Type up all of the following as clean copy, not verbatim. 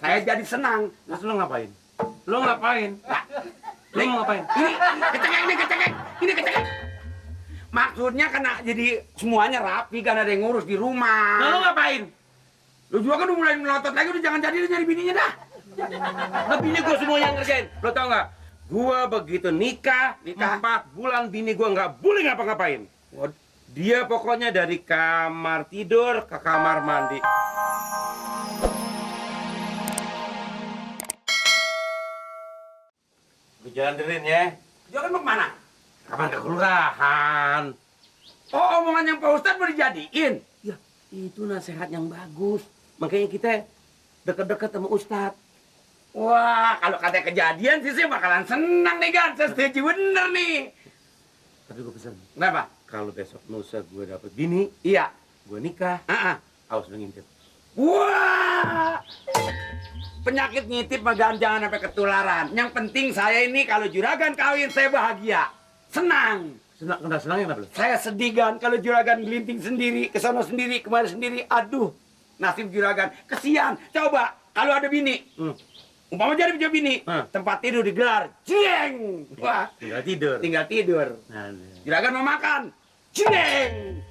Saya jadi senang. Terus lo ngapain? Lo ngapain? Lo mau ngapain? Ini kecengek. Maksudnya kena jadi semuanya rapi kan, ada yang ngurus di rumah. Nah, lo ngapain? Lu juga kan udah mulai melotot lagi, udah jangan jadi lu nyari bininya dah. Nah, bini gue semua yang ngerjain. Lo tau nggak? Gue begitu nikah 4 bulan bini gue nggak boleh ngapa-ngapain. Dia pokoknya dari kamar tidur ke kamar mandi. Gue jalan derin ya. Jangan mau kemana? Kapan ke kelurahan? Oh, omongan yang Pak Ustadz mau dijadiin. Ya, itu nasihat yang bagus. Makanya kita deket-deket sama Ustadz. Wah, kalau katanya kejadian sih saya bakalan senang nih kan. Saya setuju bener nih. Tapi gue pesan, Kenapa? kalau besok lusa gue dapet bini, Iya. gue nikah, awas lu ngintip. Wah, penyakit ngintip mah jangan sampai ketularan. Yang penting saya ini kalau juragan kawin saya bahagia, senang. Senangnya kenapa lu? Saya sedih kan kalau juragan gelinting sendiri, ke sana sendiri, kemari sendiri. Aduh, nasib juragan. Kesian. Coba kalau ada bini. Umpama jadi punya bini, tempat tidur digelar. Cieng. Wah, Tinggal tidur. Nah, juragan mau makan. Cieng.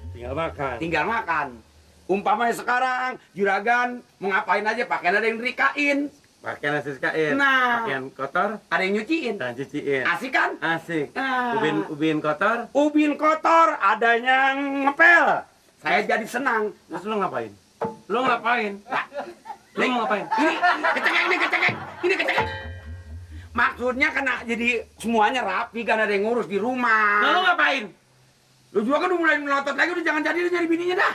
tinggal makan. Umpamanya sekarang juragan mau ngapain aja, pakaian ada yang dirikain. Pakaian nasi kain. Nah. Pakaian kotor, Ada yang nyuciin. dan cuciin. Asik kan? Asik. Ah. Ubin kotor. Ubin kotor, ada yang ngepel. Saya jadi senang. Terus lo ngapain? Lo ngapain? Lo mau ngapain? Ini kecengek. Maksudnya kena jadi semuanya rapi kan, ada yang ngurus di rumah. Nah, lo ngapain? Lu juga kan udah mulai melotot lagi, udah jangan jadi lu nyari bininya dah.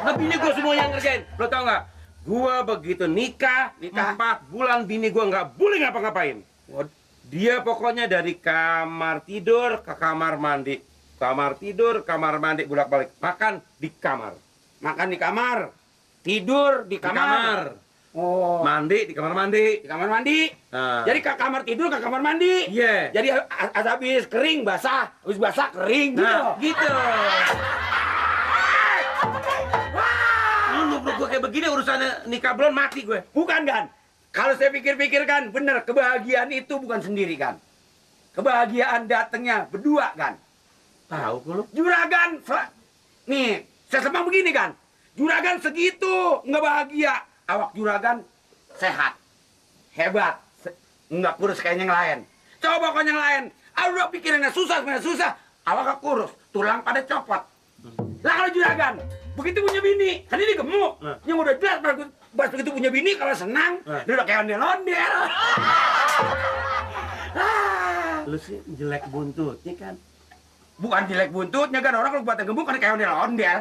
Nah, bini gue semua yang ngerjain. Lo tau nggak? Gue begitu nikah 4 bulan bini gue nggak boleh ngapa-ngapain. Dia pokoknya dari kamar tidur ke kamar mandi. Kamar tidur, kamar mandi, bolak-balik. Makan di kamar. Makan di kamar, tidur di kamar. Oh, Mandi di kamar mandi. di kamar mandi. Nah. Jadi ke kamar tidur, ke kamar mandi. Iya. Jadi habis kering basah, habis basah kering Nah, gitu. gitu. Lu nubruk gue kayak begini urusannya nikah belum mati gue. Bukan kan? Kalau saya pikir-pikir kan, bener, kebahagiaan itu bukan sendiri kan. Kebahagiaan datangnya berdua kan. Tahu gue lu. Juragan, nih, saya sembang begini kan. Juragan segitu, nggak bahagia. Awak juragan sehat, hebat, nggak kurus kayak yang lain. Coba kau yang lain, udah pikirannya susah, sebenarnya susah. Awak kurus, tulang pada copot. Lah kalau juragan, begitu punya bini, kan ini gemuk. Yang udah jelas, pas begitu punya bini, kalau senang, dia udah kayak ondel-ondel. Lu sih jelek buntutnya kan. Bukan jelek buntutnya kan, orang kalau buatan gemuk kan kayak ondel-ondel.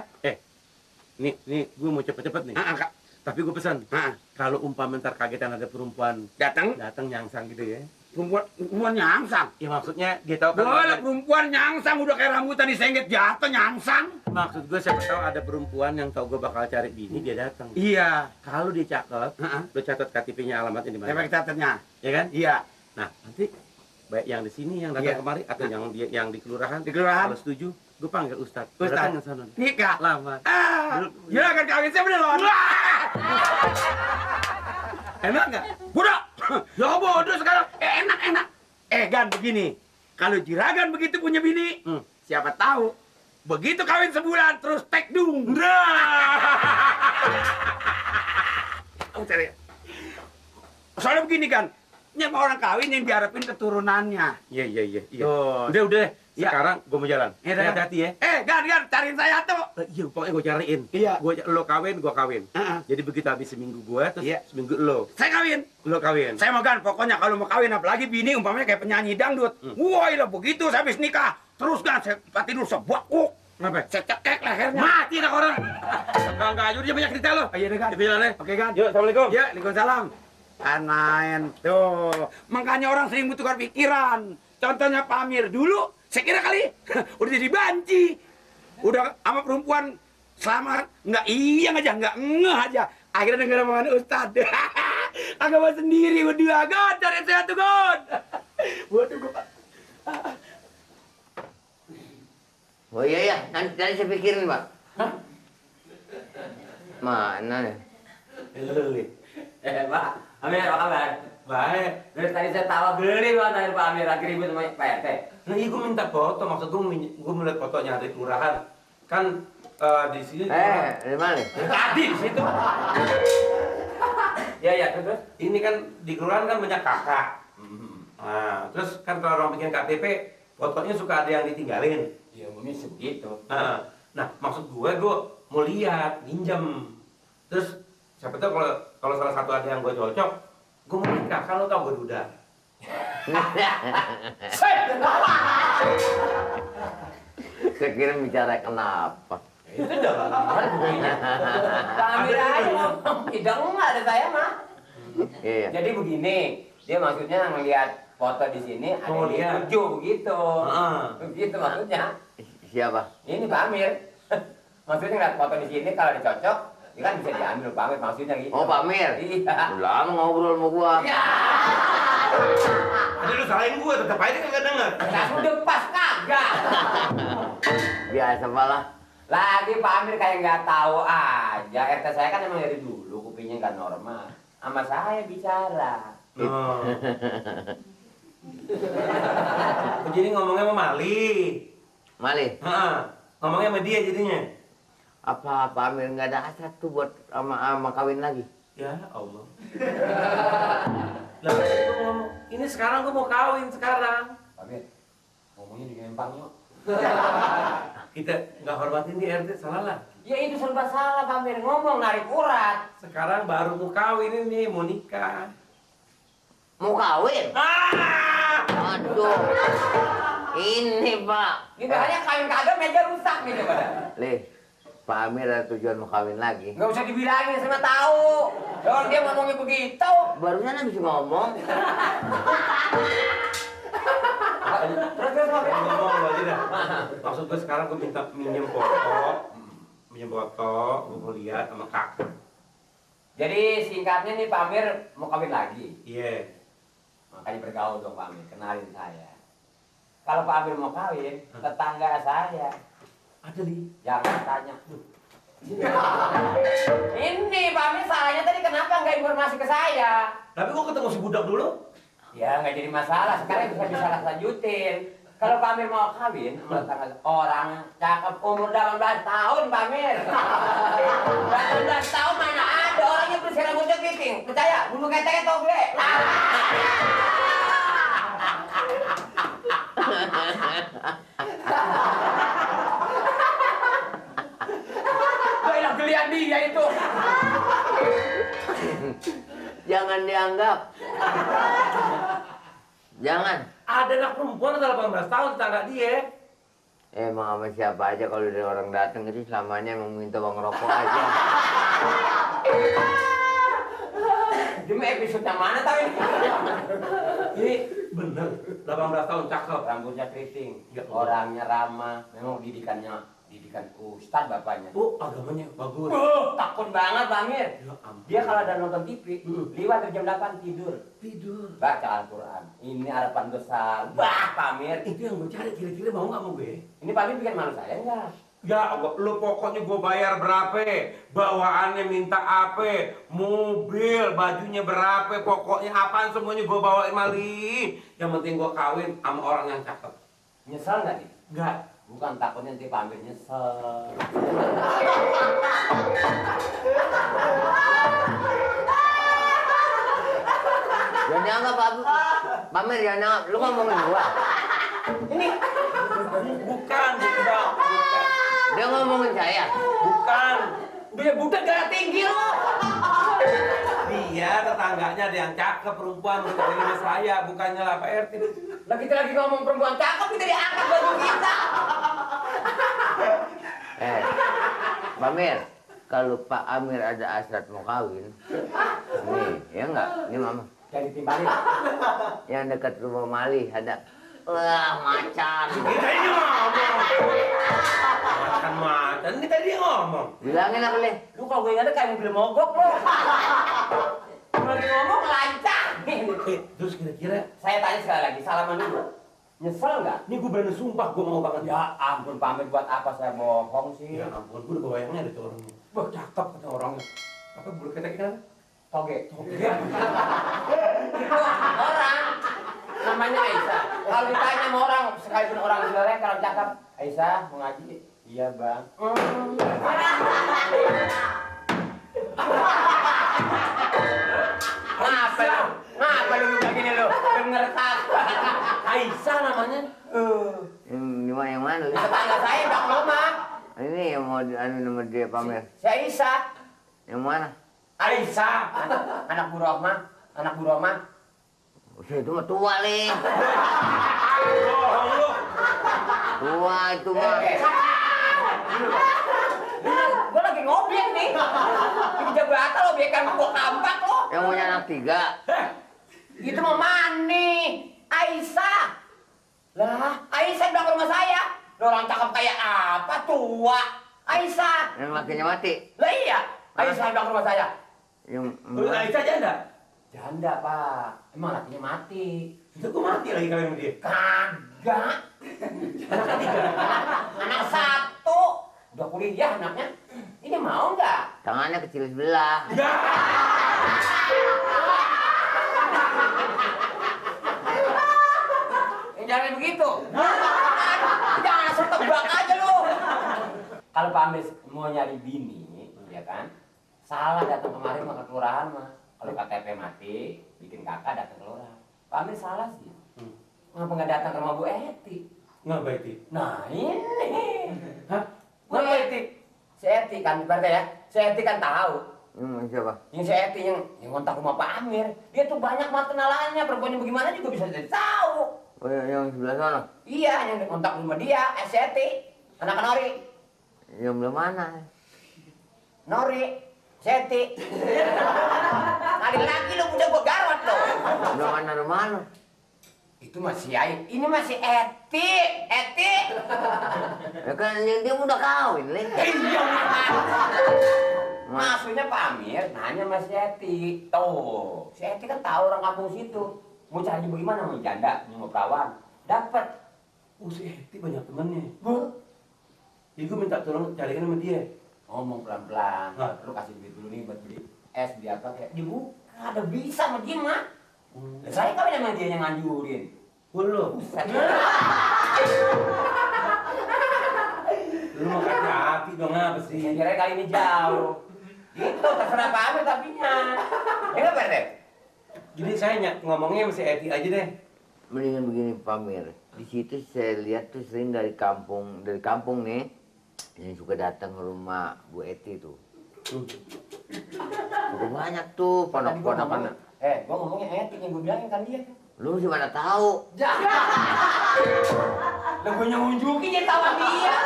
Nih, gue mau cepet-cepet nih. Kak. Tapi gue pesan, kalau umpama ntar kagetan ada perempuan Datang, nyangsang gitu ya. perempuan nyangsang. Ya maksudnya dia tahu kan. Boleh perempuan nyangsang, udah kayak rambutan disengget jatuh nyangsang. Maksud gue siapa tahu ada perempuan yang tahu gue bakal cari bini, dia datang. Iya. Kalau dia cakep, lu catat KTP-nya alamatnya di mana? Efek catatnya. Ya kan? Iya. Nah, nanti baik yang di sini yang datang kemari atau yang di kelurahan. Di kelurahan. Kalau setuju, gue panggil Ustadz. Ustadz. Datang ke sana. Nikah. Lama. Juragan kawin saya belum. Enak nggak? Budak. Ya bodoh sekarang. Enak. Gan begini. Kalau juragan begitu punya bini, siapa tahu begitu kawin sebulan terus tekdung. Soalnya begini kan, ini orang kawin yang diharapin keturunannya. Iya. Tuh. Udah. Ya. Sekarang gue mau jalan. Hati-hati ya. Gan, cariin saya tuh. Iya, pokoknya gue cariin. Iya. Lo kawin, gue kawin. Jadi begitu habis seminggu gue, terus seminggu lo. Saya kawin. Lo kawin. Saya mau Gan, pokoknya kalau mau kawin apalagi bini umpamanya kayak penyanyi dangdut. Wah, iya begitu saya habis nikah. Terus Gan, saya tidur sebakuk. Kenapa? Saya cekek lehernya. Mati dah orang. Enggak aja dia banyak cerita lo. Iya deh Gan. Di jalan. Oke Gan. Yuk, assalamualaikum. Ya, Waalaikumsalam. Anain tuh. Makanya orang sering bertukar pikiran. Contohnya Pak Amir dulu, saya kira kali udah jadi banci. Udah sama perempuan selama nggak iya aja, nggak ngeh aja. Akhirnya denger omongan Ustadz. Agama sendiri berdua, God, cari saya tuh, God. Waduh, gua. Oh iya, nanti saya pikirin, Pak. Mana nih? Pak, Amir apa kabar? Baik. Dari tadi saya tawa beli Pak, tadi Pak Amir lagi ribut sama Pak RT. Nah, iya gue minta foto, maksud gue melihat fotonya ada di kelurahan. Kan di sini. Di mana nih? Tadi di situ. Ya, terus? Ini kan di kelurahan kan banyak kakak. Nah, terus kan kalau orang bikin KTP, fotonya suka ada yang ditinggalin. Ya, mungkin segitu. Nah, maksud gue mau lihat, minjem. Terus siapa tahu kalau salah satu ada yang gue cocok, gue mau nikah. Kan lo tau gue duda. Saya kira bicara kenapa? Itu dong. Pak Amir aja ngomong, tidak enggak ada saya mah. Iya. Jadi begini, dia maksudnya ngelihat foto di sini ada Oh, di lihat. 7 begitu. Heeh. Begitu maksudnya. Siapa? Ini Pak Amir. Maksudnya ngeliat foto di sini kalau dicocok, ya kan bisa diambil Pak Amir maksudnya gitu. Oh, Pak Amir. Iya. Udah lama ngobrol sama gua. Iya. Tadi lu salahin gue, tetep aja kagak denger. Langsung depas kagak. Biasa malah. Lagi Pak Amir kayak nggak tahu aja. RT saya kan emang dari dulu kupingnya nggak normal. Sama saya bicara. Oh. Jadi ngomongnya sama Mali. Mali, Ngomongnya sama dia jadinya. apa Pak Amir nggak ada hasrat tuh buat sama kawin lagi? Ya Allah. Lah, gua ngomong, ini sekarang gue mau kawin sekarang. Pak Amir, ngomongnya di Lempang yuk. Kita nggak hormatin di RT, salah lah. Ya itu serba salah Pak Amir, ngomong narik urat. Sekarang baru mau kawin ini, mau nikah. Mau kawin? Aduh. Ini Pak. Gimana kawin kagak meja rusak nih coba. Lih, Pak Amir ada tujuan mau kawin lagi. Nggak usah dibilangin, saya mah tahu. Kalau dia ngomongnya begitu. Barusan habis ngomong. Terus Pak Amir. Ngomong lu aja dah. Maksud gue sekarang gue minta minjem foto, gue mau lihat sama kakak. Jadi singkatnya nih Pak Amir mau kawin lagi. Iya. Makanya bergaul dong Pak Amir, kenalin saya. Kalau Pak Amir mau kawin, tetangga saya. Ada li. Jangan tanya. Ini Pak Amir salahnya tadi kenapa nggak informasi ke saya? Tapi gue ketemu si budak dulu. Ya nggak jadi masalah, sekarang bisa lanjutin. Kalau Pak Amir mau kawin sama tetangga orang cakep umur 18 tahun Pak Amir. 18 tahun mana ada orangnya bersih rambutnya keriting. Percaya, bulu keteknya togle. Gila gelian dia itu. Jangan dianggap. Jangan. Ada anak perempuan ada 18 tahun tetangga dia. Emang sama siapa aja kalau ada orang datang itu selamanya emang minta uang rokok aja. Cuma episode yang mana tahu ini? Ini bener, 18 tahun cakep. Rambutnya keriting, Ya Allah. orangnya ramah, memang didikan ustad bapaknya. Oh, agamanya bagus. Takut banget Pak Amir. Ya ampun. Dia kalau ada nonton TV, liwat dari jam 8 tidur. Tidur. Baca Al-Quran. Ini harapan besar. Bah Pak Amir. Itu yang gue cari, kira-kira mau nggak mau gue? Ini Pak Amir bikin malu saya enggak? Ya Allah, lu pokoknya gue bayar berapa, bawaannya minta apa, mobil, bajunya berapa, pokoknya apaan semuanya gue bawain Mali. Yang penting gue kawin sama orang yang cakep. Nyesel nggak nih? Enggak. Bukan takutnya nanti Pak Amir nyesel. Jangan dianggap Pak Amir, jangan dianggap. Lu ngomongin gua. Ini Bukan. Dia ngomongin saya. Bukan. dia budak darah tinggi lo. Dia tetangganya ada yang cakep perempuan untuk sama saya, bukannya lah Pak RT. Lah kita lagi ngomong perempuan cakep kita diangkat baru kita. Pak Amir, kalau Pak Amir ada hasrat mau kawin, nih, ya enggak? Ini mama. Jadi timbalin. Yang dekat rumah Mali ada. Wah, macan. Kita ini ngomong. Macan, ini tadi dia ngomong. Bilangin apa, Le? Lu kalau gue ingat kayak mobil mogok lo. Lagi ngomong lancar. Terus kira-kira, Saya tanya sekali lagi, salaman dulu. Nyesel nggak? ini gue berani sumpah gue mau banget. Ya ampun pamit buat apa saya bohong sih? Ya ampun, gue udah kebayangnya ada tuh orangnya. Wah, cakep kata orangnya. Apa bulu ketek kan? Toge. Itu orang namanya Aisyah. Kalau ditanya sama orang, sekalipun orang jelek kalau cakap, Aisyah mau ngaji? Iya bang. Ngapa lu juga gini lu? Denger kata. Aisyah namanya. Yang mana? Li? Tetangga saya bang rumah. Ini yang mau nama dia pamer. Si Aisyah. Yang mana? Aisyah. Anak Bu Rohmah. Anak Bu Rohmah. Usia itu mah tua, Li. Bohong lu. Tua itu mah. Gue lagi ngobek nih. Di Jabatan lo bekan gua kampak lo. Yang punya anak 3. Itu mau Mani. Aisyah. Lah, Aisyah bilang ke rumah saya. Lo orang cakep kayak apa tua? Aisyah. Yang lakinya mati. Lah iya. Aisyah bilang ke rumah saya. Yang Aisyah janda? Janda pak. Emang lakinya mati. Itu gua mati lagi kawin sama dia. Kagak. Anak ketiga. Anak 1. Udah kuliah anaknya. Ini mau nggak? tangannya kecil sebelah. Jangan begitu. Jangan asal tebak aja lu. Kalau Pak Amir mau nyari bini, ya kan? Salah datang kemarin mah ke kelurahan mah. Kalau KTP mati, bikin kakak datang ke kelurahan. Pak Amir salah sih. Ngapa nggak datang ke rumah Bu Eti? Ngapa itu? Nah ini. Hah? Bu Eti. Si Eti kan, berarti ya. Si Eti kan tahu. Siapa? Yang si Eti yang ngontak rumah Pak Amir. Dia tuh banyak banget kenalannya. Perempuannya bagaimana juga bisa jadi tahu. Oh, yang sebelah sana? Iya, yang dikontak rumah dia, SCT, anak Nori. Yang belah mana? Nori, Seti. Kali lagi lu udah gua garot lo. Belah mana? Itu masih Ai, ini masih Eti. Ya kan yang dia udah kawin, Li. Iya. Maksudnya Pak Amir nanya sama si Eti. Tuh, si Eti kan tahu orang kampung situ. Mau cari bagaimana, mau janda, mau perawan. Dapat. Si Eti banyak temennya. Bu. Jadi gue minta tolong carikan sama dia. Ngomong pelan-pelan. Hah? Lu kasih duit dulu nih buat beli es, beli apa kayak. Dibuka, ada bisa sama dia mah. Saya kawin sama dia yang nganjurin. Lu mau hati-hati dong apa sih? Kira kali ini jauh. Itu terserah Pak Amir tapinya. Ya nggak Pak Dep? Jadi saya ngomongnya sama si Eti aja deh. Mendingan begini, Pamir. Di situ saya lihat tuh sering dari kampung nih yang suka datang ke rumah Bu Eti tuh. Udah banyak tuh pondok-pondokan. Gua ngomongnya Eti yang gue bilangin kan dia. Lu sih mana tahu? Lah gue nunjukin dia tahu dia.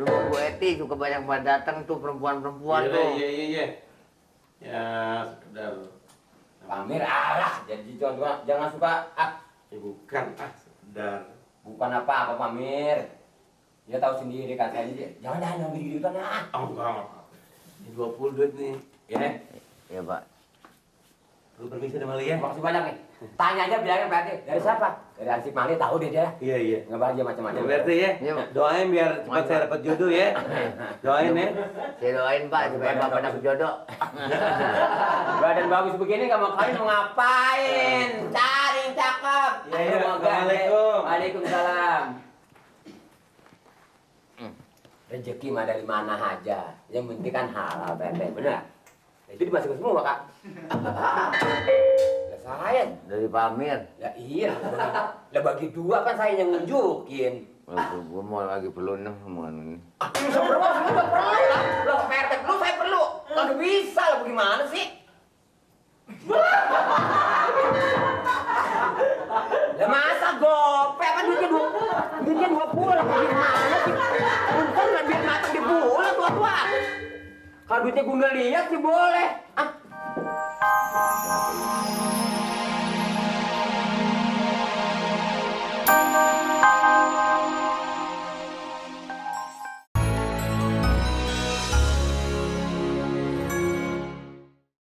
Rumah Bu Eti suka banyak pada datang tuh perempuan-perempuan tuh. Iya. Ya sekedar. Pak Amir alah, jadi jangan suka Ya bukan sekedar. bukan apa-apa Pak Amir. Dia tahu sendiri kan saya dia. Jangan ambil duitan ah. Enggak. Ini 20 duit nih. Ya. Ya, Pak. Lu permisi sama Lia. Makasih banyak nih. Tanya aja bilangin Pak Eti. Dari siapa? Dari Ansip Mali, tahu dia. Iya. Nggak bahagia macam-macam. Ya berarti ya. Iya, Pak. Doain biar cepat saya dapat jodoh ya. Doain ya. Saya doain, Pak, supaya Bapak dapat jodoh. Badan bagus begini nggak mau kawin mau ngapain? Cari yang cakep. Iya. Aduh, Assalamualaikum. Waalaikumsalam. Rezeki mah dari mana aja. Yang penting kan halal, Bete. Benar? Itu dimasukin semua, Kak. Lah saya. Dari Pamir. Ya iya. Lah bagi dua kan saya yang nunjukin. Gue mau lagi perlu nih omongan ini. Seberapa sih udah perlu lah. Lah PRT perlu, saya perlu. Kagak bisa lah bagaimana sih? Lah masa gope apa duitnya 20 lah bagaimana sih? Untung nggak biar matang di bulan tua-tua. Kalau duitnya gue nggak lihat sih boleh. Ah,